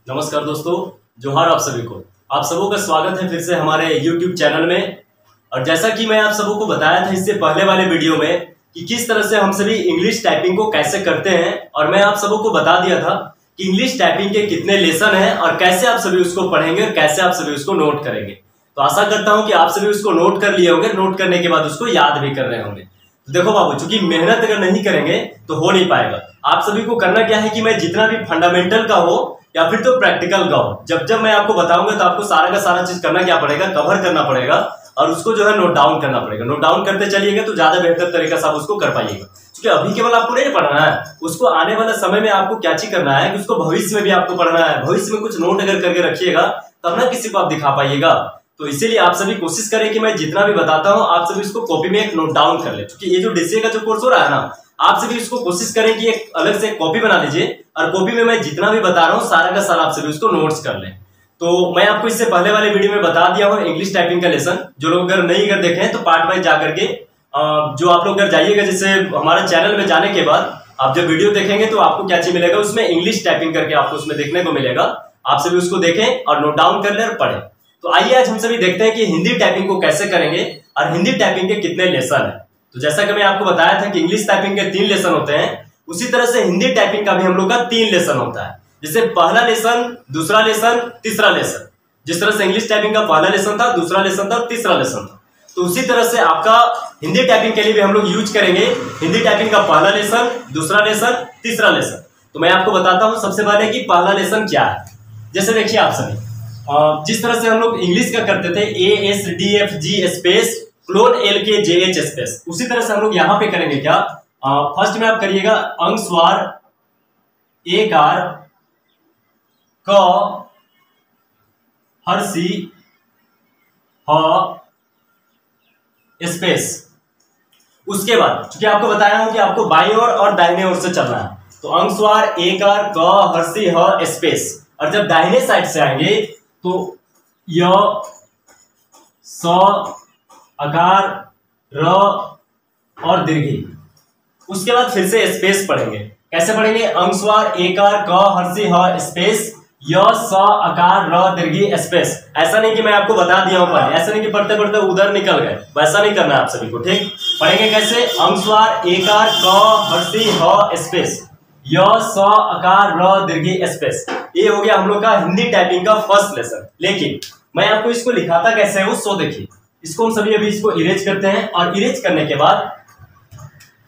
नमस्कार दोस्तों, जोहार आप सभी को। आप सबों का स्वागत है फिर से हमारे YouTube चैनल में। और जैसा कि मैं आप सबों को बताया था इससे पहले वाले वीडियो में कि किस तरह से हम सभी इंग्लिश टाइपिंग को कैसे करते हैं, और मैं आप सबों को बता दिया था कि इंग्लिश टाइपिंग के कितने लेसन हैं और कैसे आप सभी उसको पढ़ेंगे और कैसे आप सभी उसको नोट करेंगे। तो आशा करता हूं कि आप सभी उसको नोट कर लिए होंगे, नोट करने के बाद उसको याद भी कर रहे होंगे। तो देखो बाबू, चूंकि मेहनत अगर नहीं करेंगे तो हो नहीं पाएगा। आप सभी को करना क्या है कि मैं जितना भी फंडामेंटल का हो या फिर तो प्रैक्टिकल का हो, जब जब मैं आपको बताऊंगा तो आपको सारा का सारा चीज करना क्या पड़ेगा, कवर करना पड़ेगा और उसको जो है नोट डाउन करना पड़ेगा। नोट डाउन करते चलिएगा तो ज्यादा बेहतर तरीका से आप उसको कर पाइएगा। क्योंकि अभी केवल आपको नहीं पढ़ना है, उसको आने वाले समय में आपको क्या चीज करना है कि उसको भविष्य में भी आपको पढ़ना है। भविष्य में कुछ नोट अगर करके रखिएगा तब ना किसी को आप दिखा पाइएगा। तो इसीलिए आप सभी कोशिश करें कि मैं जितना भी बताता हूं आप सभी इसको कॉपी में एक नोट डाउन कर ले। क्योंकि ये जो डीसीए का जो कोर्स हो रहा है ना, आप सभी इसको कोशिश करें कि एक अलग से कॉपी बना लीजिए और कॉपी में मैं जितना भी बता रहा हूँ सारा का सारा आप सभी उसको नोट्स कर लें। तो मैं आपको इससे पहले वाले वीडियो में बता दिया हूँ इंग्लिश टाइपिंग का लेसन। जो लोग अगर नहीं कर देखे हैं तो पार्ट वाइज जाकर के जो आप लोग अगर जाइएगा, जैसे हमारे चैनल में जाने के बाद आप जब वीडियो देखेंगे तो आपको क्या चीज मिलेगा, उसमें इंग्लिश टाइपिंग करके आपको उसमें देखने को मिलेगा। आप सभी उसको देखें और नोट डाउन कर लें और पढ़ें। तो आइए आज हम सभी देखते हैं कि हिंदी टाइपिंग को कैसे करेंगे और हिंदी टाइपिंग के कितने लेसन है। तो जैसा कि मैं आपको बताया था कि इंग्लिश टाइपिंग के 3 लेसन होते हैं, उसी तरह से हिंदी टाइपिंग का भी हम लोग का 3 लेसन होता है। जैसे पहला लेसन, दूसरा लेसन, तीसरा लेसन। जिस तरह से इंग्लिश टाइपिंग का पहला लेसन था, दूसरा लेसन था, तीसरा लेसन था, तो उसी तरह से आपका हिंदी टाइपिंग के लिए भी हम लोग यूज करेंगे हिंदी टाइपिंग का पहला लेसन, दूसरा लेसन, तीसरा लेसन। तो मैं आपको बताता हूं सबसे पहले कि पहला लेसन क्या है। जैसे देखिए आप सभी, जिस तरह से हम लोग इंग्लिश का करते थे ASDFG space clone LKJH space, उसी तरह से हम लोग यहाँ पे करेंगे क्या। फर्स्ट में आप करिएगा अंशवार एकार क हर्षी ह स्पेस। उसके बाद चूंकि आपको बताया हूं कि आपको बाईं ओर और दाहिने ओर से चलना है, तो अंशवार एकार क हर्षी ह स्पेस। और जब दाहिने साइड से आएंगे तो य स अकार र और दीर्घी। उसके बाद फिर से स्पेस पढ़ेंगे। कैसे पढ़ेंगे, अंशवार एकार क हर्षी ह स्पेस य स अकार र दीर्घी स्पेस। ऐसा नहीं कि मैं आपको बता दिया हूं पढ़े, ऐसा नहीं कि पढ़ते पढ़ते उधर निकल गए, वैसा नहीं करना है आप सभी को। ठीक, पढ़ेंगे कैसे, अंशवार एकार क हर्षी ह स्पेस य स अकार र दीर्घी स्पेस। ये हो गया हम लोग का हिंदी टाइपिंग का फर्स्ट लेसन। लेकिन मैं आपको इसको लिखाता कैसे है वो सो देखिए। इसको हम सभी अभी इसको इरेज करते हैं और इरेज करने के बाद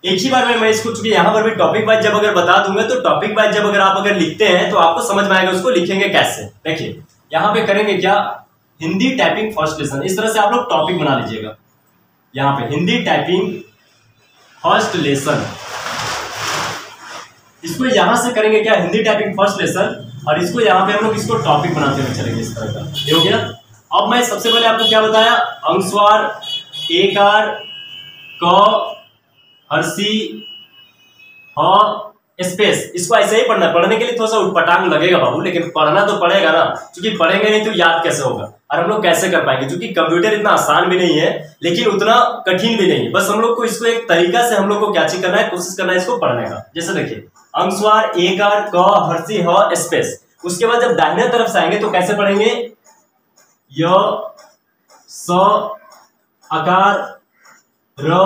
एक ही बार में मैं इसको, चूंकि यहाँ पर भी टॉपिक वाइज जब अगर बता दूंगा तो टॉपिक वाइज जब अगर आप अगर लिखते हैं तो आपको समझ में आएगा उसको लिखेंगे कैसे। देखिए यहाँ पे करेंगे क्या, हिंदी टाइपिंग फर्स्ट लेसन। इस तरह से आप लोग टॉपिक बना लीजिएगा। यहाँ पे हिंदी टाइपिंग फर्स्ट लेसन, इसको यहां से करेंगे क्या, हिंदी टाइपिंग फर्स्ट लेसन, और इसको यहाँ पे हम लोग इसको टॉपिक बनाते हुए चलेंगे इस तरह का। ये हो गया। अब मैं सबसे पहले आपको क्या बताया, अंशवार एकार क हर्षी ह स्पेस। इसको ऐसे ही पढ़ना है। पढ़ने के लिए थोड़ा सा उटपटांग लगेगा बाबू, लेकिन पढ़ना तो पड़ेगा ना, क्योंकि पढ़ेंगे नहीं तो याद कैसे होगा और हम लोग कैसे कर पाएंगे। क्योंकि कंप्यूटर इतना आसान भी नहीं है लेकिन उतना कठिन भी नहीं है। बस हम लोग को इसको एक तरीका से हम लोग को क्या चीज करना है, कोशिश करना है इसको पढ़ने का। जैसे देखिए अंशवार एकार क हर्षी ह स्पेस। उसके बाद जब दाहिने तरफ से आएंगे तो कैसे पढ़ेंगे, य स अकार र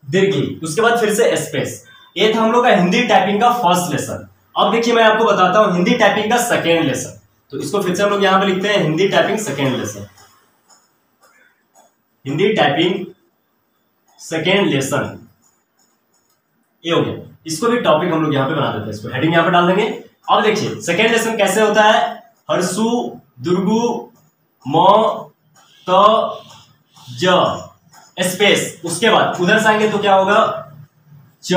दीर्घी। उसके बाद फिर से स्पेस। ये था हम लोग का हिंदी टाइपिंग का फर्स्ट लेसन। अब देखिए मैं आपको बताता हूं हिंदी टाइपिंग का सेकेंड लेसन। तो इसको फिर से हम लोग यहां पे लिखते हैं Hindi typing second lesson. Hindi typing second lesson, ये हो गया। इसको भी टॉपिक हम लोग यहाँ पे बना देते हैं, इसको हेडिंग यहाँ पे डाल देंगे। अब देखिए सेकेंड लेसन कैसे होता है, हर्षु दुर्गु म त ज स्पेस। उसके बाद उधर से आएंगे तो क्या होगा, च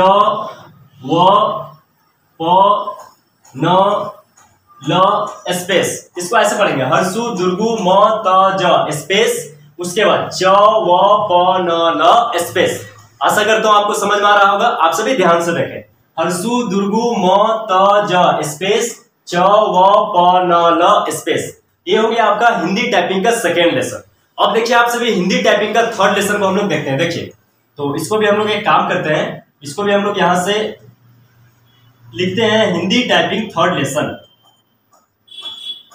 व प न ल स्पेस। इसको ऐसे पढ़ेंगे, हर्षु दुर्गु म त ज स्पेस। उसके बाद च व प न ल स्पेस। आशा करता हूं आपको समझ में आ रहा होगा। आप सभी ध्यान से देखें, हर्षु दुर्गु म त ज स्पेस च व प न ल स्पेस। ये हो गया आपका हिंदी टाइपिंग का सेकेंड लेसन। अब देखिए आप सभी हिंदी टाइपिंग का थर्ड लेसन को हम लोग देखते हैं। देखिए तो इसको भी हम लोग एक काम करते हैं, इसको भी हम लोग यहां से लिखते हैं Hindi typing third lesson.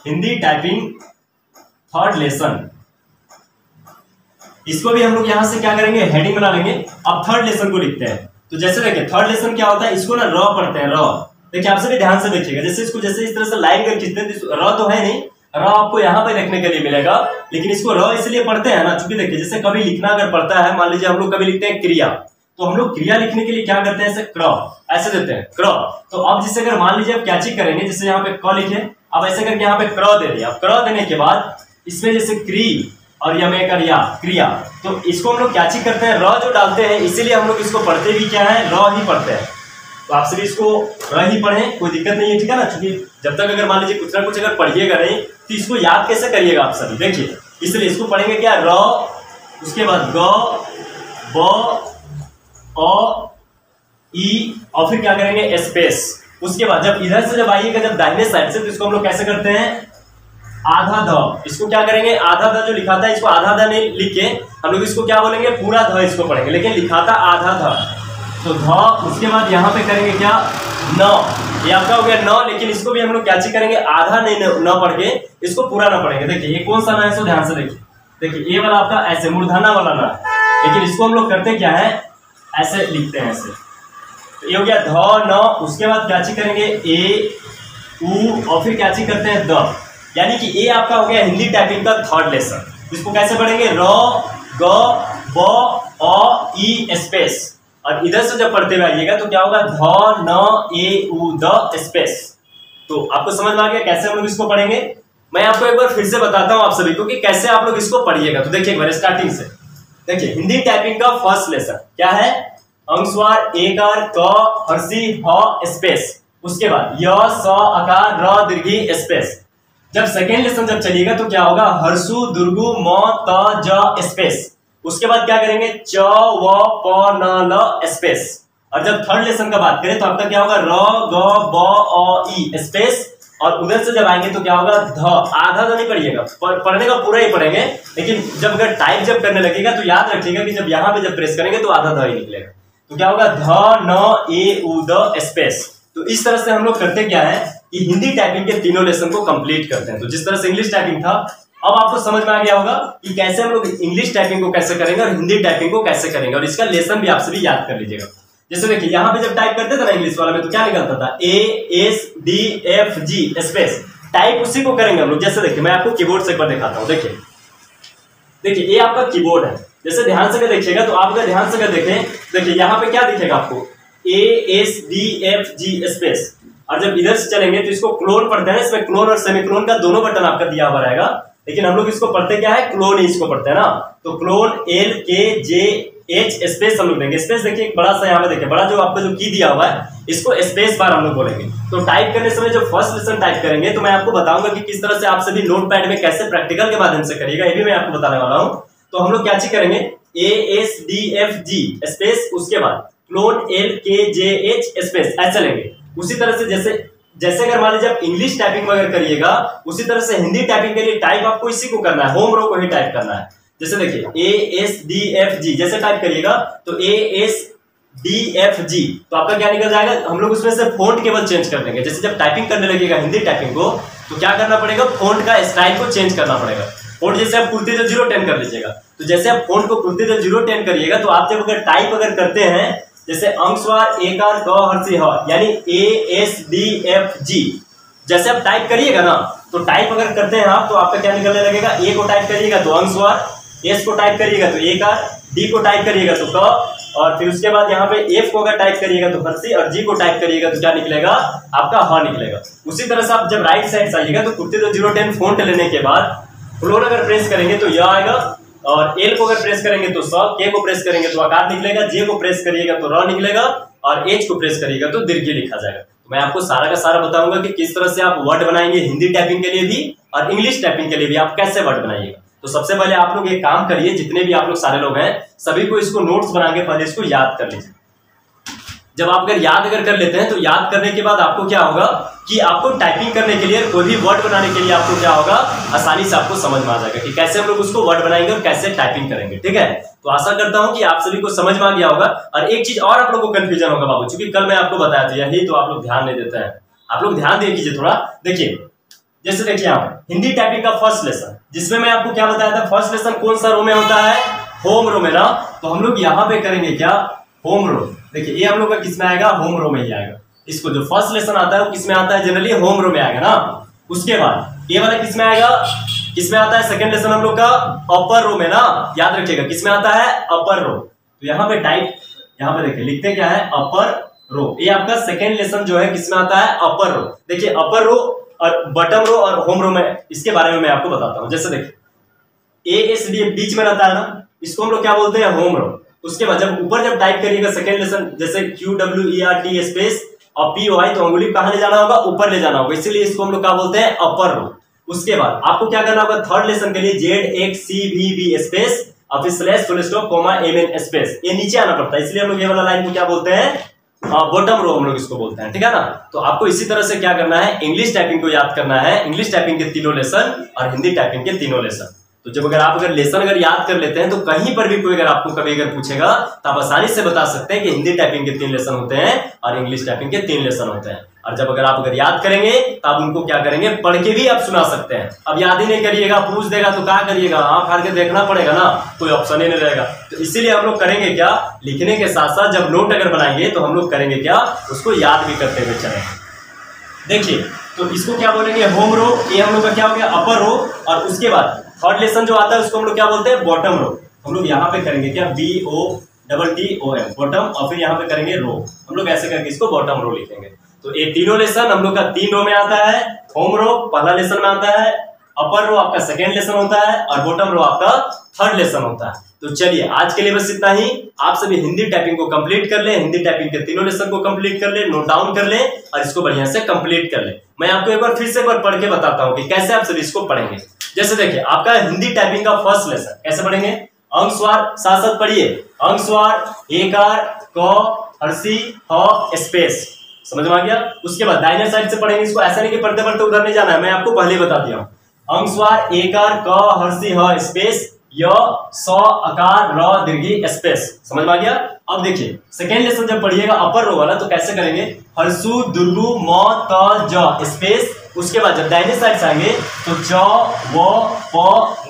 Hindi typing third lesson. इसको भी हम लोग यहां से क्या करेंगे, हेडिंग बना लेंगे। अब थर्ड लेसन को लिखते हैं। तो जैसे देखिए थर्ड लेसन क्या होता है, इसको ना र पढ़ते हैं, र। देखिए आप सभी ध्यान से देखिएगा, जैसे इसको जैसे इस तरह से लाइन कर खींचते हैं, र तो है नहीं, र आपको यहाँ पे देखने के लिए मिलेगा, लेकिन इसको र इसलिए पढ़ते हैं ना, चूंकि देखिए जैसे कभी लिखना अगर पड़ता है, मान लीजिए हम लोग कभी लिखते हैं क्रिया, तो हम लोग क्रिया लिखने के लिए क्या करते हैं, ऐसे क्र ऐसे देते हैं, क्र। तो अब जैसे अगर मान लीजिए आप क्या चीज करेंगे, जैसे यहाँ पे क लिखे, अब ऐसे करके यहाँ पे क्र दे दिया। क्र देने के बाद इसमें जैसे क्री और यमे कर या क्रिया, तो इसको हम लोग क्या चीज करते हैं, र जो डालते हैं, इसीलिए हम लोग इसको पढ़ते भी क्या है, र ही पढ़ते हैं। तो आप सभी इसको र ही पढ़ें, कोई दिक्कत नहीं है, ठीक है ना। क्योंकि जब तक अगर मान लीजिए कुछ ना कुछ अगर पढ़िएगा नहीं तो इसको याद कैसे करिएगा आप सभी, देखिए इसलिए इसको पढ़ेंगे क्या, र, उसके बाद ग, ब, अ, ई और फिर क्या करेंगे, स्पेस। उसके बाद जब इधर से जब आइएगा, जब दाहिने साइड से, तो इसको हम लोग कैसे करते हैं, आधा ध। इसको क्या करेंगे, आधा ध जो लिखा था, इसको आधा ध नहीं लिख के हम लोग इसको क्या बोलेंगे, पूरा ध इसको पढ़ेंगे, लेकिन लिखा था आधा ध। तो ध, उसके बाद यहाँ पे करेंगे क्या, न। ये आपका हो गया न, लेकिन इसको भी हम लोग क्या चीज करेंगे, आधा नहीं न पढ़ के इसको पूरा न पढ़ेंगे। देखिए ये कौन सा न है, इसको ध्यान से देखिए, देखिए ये वाला आपका ऐसे मूर्धना वाला न है, लेकिन इसको हम लोग करते क्या है, ऐसे लिखते हैं ऐसे। तो ये हो गया ध न। उसके बाद क्या चीज करेंगे, ए, उ और फिर क्या चीज करते हैं, द। यानी कि ये आपका हो गया हिंदी टाइपिंग का थर्ड लेसन। इसको कैसे पढ़ेंगे, र, ग, ब, अ, ई स्पेस। और इधर से जब पढ़ते हुए आइएगा तो क्या होगा, ध न ए उ द स्पेस। तो आपको समझ में आ गया कैसे हम लोग इसको पढ़ेंगे। मैं आपको एक बार फिर से बताता हूं आप सभी को कि कैसे आप लोग इसको पढ़िएगा। तो देखिए एक बार स्टार्टिंग से देखिए, हिंदी टाइपिंग का फर्स्ट लेसन क्या है, अंशवार, एकार, क, हर्षी, ह स्पेस। उसके बाद य, स, अकार, र, दीर्घी स्पेस। जब सेकेंड लेसन जब चलिएगा तो क्या होगा, हर्षु, दुर्गु, म, त, ज स्पेस। उसके बाद क्या करेंगे, च, व, प, न, ल स्पेस। और जब थर्ड लेसन का बात करें तो आपका क्या होगा, र, ग, ब, अ, ई स्पेस। और उधर से जब आएंगे तो क्या होगा, ध। आधा तो नहीं पढ़िएगा, पढ़ने का पूरा ही पढ़ेंगे, लेकिन जब अगर टाइप जब करने लगेगा तो याद रखिएगा कि जब यहाँ पे जब प्रेस करेंगे तो आधा ध ही निकलेगा। तो क्या होगा, ध न ए उ द स्पेस। तो इस तरह से हम लोग करते क्या है कि हिंदी टाइपिंग के तीनों लेसन को कंप्लीट करते हैं। तो जिस तरह से इंग्लिश टाइपिंग था, अब आपको समझ में आ गया होगा कि कैसे हम लोग इंग्लिश टाइपिंग को कैसे करेंगे और हिंदी टाइपिंग को कैसे करेंगे, और इसका लेसन भी आप सभी याद कर लीजिएगा। जैसे देखिए यहाँ पे जब टाइप करते थे ना इंग्लिश वाला में, तो क्या निकलता था, A S D F G space. Type उसी को करेंगे हम लोग। जैसे देखिए मैं आपको कीबोर्ड से एक बार दिखाता हूँ। देखिए देखिए ये आपका कीबोर्ड है, जैसे ध्यान से देखिएगा तो आप अगर ध्यान से देखें, देखिए यहाँ पे क्या दिखेगा आपको, A S D F G space. और जब इधर से चलेंगे तो इसको क्लोन पढ़ते हैं, इसमें क्लोन और सेमीक्लोन का दोनों बटन आपका दिया हुआ रहेगा, लेकिन हम लोग इसको पढ़ते क्या है, क्लोन ही इसको पढ़ते हैं ना। तो क्लोन एल के जे एच स्पेस हम लोग देंगे। स्पेस देखिए एक बड़ा सा यहाँ पे देखिए, बड़ा जो आपका जो की दिया हुआ है, इसको स्पेस बार हम लोग बोलेंगे। तो टाइप करने समय जब फर्स्ट लेसन टाइप करेंगे तो मैं आपको बताऊंगा कि किस तरह से आप सभी नोट पैड में कैसे प्रैक्टिकल के माध्यम से करिएगा, ये भी मैं आपको बताने वाला हूँ। तो हम लोग क्या चीज करेंगे, A S D F G space, उसके बाद क्लोन एल के जे एच स्पेस, ऐसे लेंगे। उसी तरह से जैसे अगर मान लीजिए आप इंग्लिश टाइपिंग वगैरह करिएगा, उसी तरह से हिंदी टाइपिंग के लिए टाइप आपको इसी को करना है, होम रो को ही टाइप करना है। जैसे देखिए A S D F G जैसे टाइप करिएगा तो A S D F G, तो आपका क्या निकल जाएगा, हम लोग उसमें से फोंट केवल चेंज कर देंगे। जैसे जब टाइपिंग करने लगेगा हिंदी टाइपिंग को, तो क्या करना पड़ेगा, फोंट का स्टाइल को चेंज करना पड़ेगा। फोंट जैसे आप कुर्ती जो 010 कर लीजिएगा, तो जैसे आप फोंट को कुर्ती जो 010 करिएगा, तो आप जब अगर टाइप अगर करते हैं, जैसे अंशवार, एकार, क, हर्षी, ह, यानी A S D F G, जैसे आप टाइप करिएगा ना, तो टाइप अगर करते हैं आप, तो आपका क्या निकलने लगेगा, ए को टाइप करिएगा तो अंशवार, एस को टाइप करिएगा तो एकार, डी को टाइप करिएगा तो क, और फिर उसके बाद यहाँ पे एफ को अगर टाइप करिएगा तो हर्षी, और जी को टाइप करिएगा तो क्या निकलेगा, आपका ह निकलेगा। उसी तरह से आप जब राइट साइड से आइएगा तो कुर्ती तो 010 फोंट लेने के बाद फ्लोर अगर प्रेस करेंगे तो यह आएगा, और एल को अगर प्रेस करेंगे तो स, के को प्रेस करेंगे तो आकार निकलेगा, जे को प्रेस करिएगा तो र निकलेगा, और एच को प्रेस करिएगा तो दीर्घी लिखा जाएगा। तो मैं आपको सारा का सारा बताऊंगा कि किस तरह से आप वर्ड बनाएंगे हिंदी टाइपिंग के लिए भी और इंग्लिश टाइपिंग के लिए भी आप कैसे वर्ड बनाइएगा। तो सबसे पहले आप लोग एक काम करिए, जितने भी आप लोग सारे लोग हैं सभी को इसको नोट्स बना के पहले इसको याद कर लीजिए। जब आप अगर याद कर लेते हैं तो याद करने के बाद आपको क्या होगा कि आपको टाइपिंग करने के लिए, कोई भी वर्ड बनाने के लिए आपको क्या होगा, आसानी से आपको समझ में आ जाएगा कि कैसे हम लोग उसको वर्ड बनाएंगे और कैसे टाइपिंग करेंगे। ठीक है, तो आशा करता हूं कि आप सभी को समझ में आ गया होगा। और एक चीज और आप लोगों को कंफ्यूजन होगा बाबू, क्योंकि कल मैं आपको बताया था, यही तो आप लोग ध्यान नहीं देते हैं। आप लोग ध्यान दे कीजिए थोड़ा। देखिए जैसे देखिए यहाँ पे हिंदी टाइपिंग का फर्स्ट लेसन, जिसमें मैं आपको क्या बताया था, फर्स्ट लेसन कौन सा रो में होता है, होम रो में ना। तो हम लोग यहाँ पे करेंगे क्या, होम रो। देखिए ये हम लोग का किस में आएगा, होम रो में ही आएगा। इसको जो फर्स्ट लेसन आता है वो किस में आता है, जनरली होम रो में आएगा ना। उसके बाद ये वाला किस में आएगा, किस में आता है, सेकंड लेसन हम लोग का अपर रो में ना, याद रखिएगा किस में आता है, अपर रो। तो यहाँ पे टाइप, यहाँ पे देखिए लिखते क्या है, अपर रो। ये आपका सेकंड लेसन जो है किस में आता है, अपर रो। देखिए अपर रो और बटम रो और होम रो में, इसके बारे में मैं आपको बताता हूँ। जैसे देखिए ASD बीच में रहता है ना, इसको हम लोग क्या बोलते हैं, होम रो। उसके बाद जब ऊपर जब टाइप करिएगा सेकंड लेसन, जैसे QWERT स्पेस और POI, तो अंगुली कहां ले जाना होगा, ऊपर ले जाना होगा, इसीलिए इसको हम लोग क्या बोलते हैं, अपर रो। उसके बाद आपको क्या करना होगा, थर्ड लेसन के लिए ZXCVB स्पेस और फिर slash full stop comma MN space, ये नीचे आना पड़ता है, इसलिए हम लोग ये वाला लाइन को क्या बोलते हैं, बॉटम रो हम लोग इसको बोलते हैं, ठीक है ना। तो आपको इसी तरह से क्या करना है, इंग्लिश टाइपिंग को याद करना है, इंग्लिश टाइपिंग के तीनों लेसन और हिंदी टाइपिंग के तीनों लेसन। तो जब अगर लेसन याद कर लेते हैं तो कहीं पर भी कोई अगर आपको कभी पूछेगा तो आप आसानी से बता सकते हैं कि हिंदी टाइपिंग के 3 लेसन होते हैं और इंग्लिश टाइपिंग के 3 लेसन होते हैं। और जब अगर याद करेंगे तो आप उनको क्या करेंगे, पढ़ के भी आप सुना सकते हैं। अब याद ही नहीं करिएगा, पूछ देगा तो क्या करिएगा, आंख फाड़ के देखना पड़ेगा ना, कोई ऑप्शन ही नहीं रहेगा। तो इसीलिए हम लोग करेंगे क्या, लिखने के साथ साथ जब नोट अगर बनाएंगे तो हम लोग करेंगे क्या, उसको याद भी करते हुए चलेंगे। देखिए तो इसको क्या बोलेंगे, होम रो। ये हम लोग का क्या हो गया, अपर रो। और उसके बाद थर्ड लेसन जो आता है उसको हम लोग क्या बोलते हैं, बॉटम रो। हम लोग यहाँ पे करेंगे क्या, BOTTOM बॉटम, और फिर यहाँ पे करेंगे रो। हम लोग ऐसे करके इसको बॉटम रो लिखेंगे। तो ये तीनों लेसन हम लोग का 3 रो में आता है। होम रो पहला लेसन में आता है, अपर रो आपका सेकेंड लेसन होता है और बॉटम रो आपका थर्ड लेसन होता है। तो चलिए आज के लिए बस इतना ही। आप सभी हिंदी टाइपिंग को कंप्लीट कर ले, हिंदी टाइपिंग के तीनों लेसन को कंप्लीट कर ले, नोट डाउन कर ले और इसको बढ़िया से कंप्लीट कर ले। मैं आपको एक बार फिर से एक बार पढ़ के बताता हूँ कि कैसे आप सभी इसको पढ़ेंगे। जैसे देखिए आपका हिंदी टाइपिंग का फर्स्ट लेसन कैसे पढ़ेंगे, अंक स्वर साथ साथ पढ़िए, अंक स्वर एकार क हर्षी ह स्पेस, समझ में आ गया। उसके बाद दाहिने साइड से पढ़ेंगे इसको, ऐसा नहीं कि पढ़ते पढ़ते उधर नहीं जाना है, मैं आपको पहले बता दिया हूं। अंक स्वर एकार क हर्षी ह स्पेस य स अकार र दीर्घी स्पेस, समझ में आ गया। अब देखिए सेकेंड लेसन जब पढ़िएगा अपर रो वाला तो कैसे करेंगे, हर्षु दुर्गु म त ज स्पेस। उसके बाद जब दाहिने साइड से आएंगे तो च व प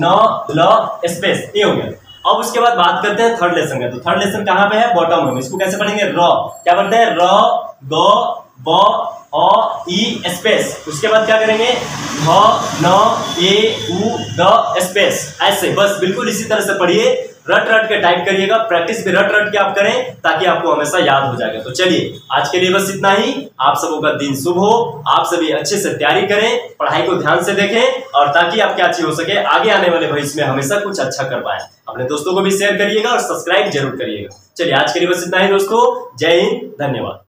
न ल स्पेस, ये हो गया। अब उसके बाद बात करते हैं थर्ड लेसन का। तो थर्ड लेसन कहां पे है, बॉटम रो में। इसको कैसे पढ़ेंगे, र क्या पढ़ते हैं, र ग ब अ ई स्पेस। उसके बाद क्या करेंगे, भ न ए उ द स्पेस। ऐसे बस बिल्कुल इसी तरह से पढ़िए, रट रट के टाइप करिएगा, प्रैक्टिस भी रट रट के आप करें ताकि आपको हमेशा याद हो जाएगा। तो चलिए आज के लिए बस इतना ही। आप सबों का दिन शुभ हो, आप सभी अच्छे से तैयारी करें, पढ़ाई को ध्यान से देखें और ताकि आप क्या अच्छी हो सके, आगे आने वाले भविष्य में हमेशा कुछ अच्छा कर पाए। अपने दोस्तों को भी शेयर करिएगा और सब्सक्राइब जरूर करिएगा। चलिए आज के लिए बस इतना ही दोस्तों, जय हिंद, धन्यवाद।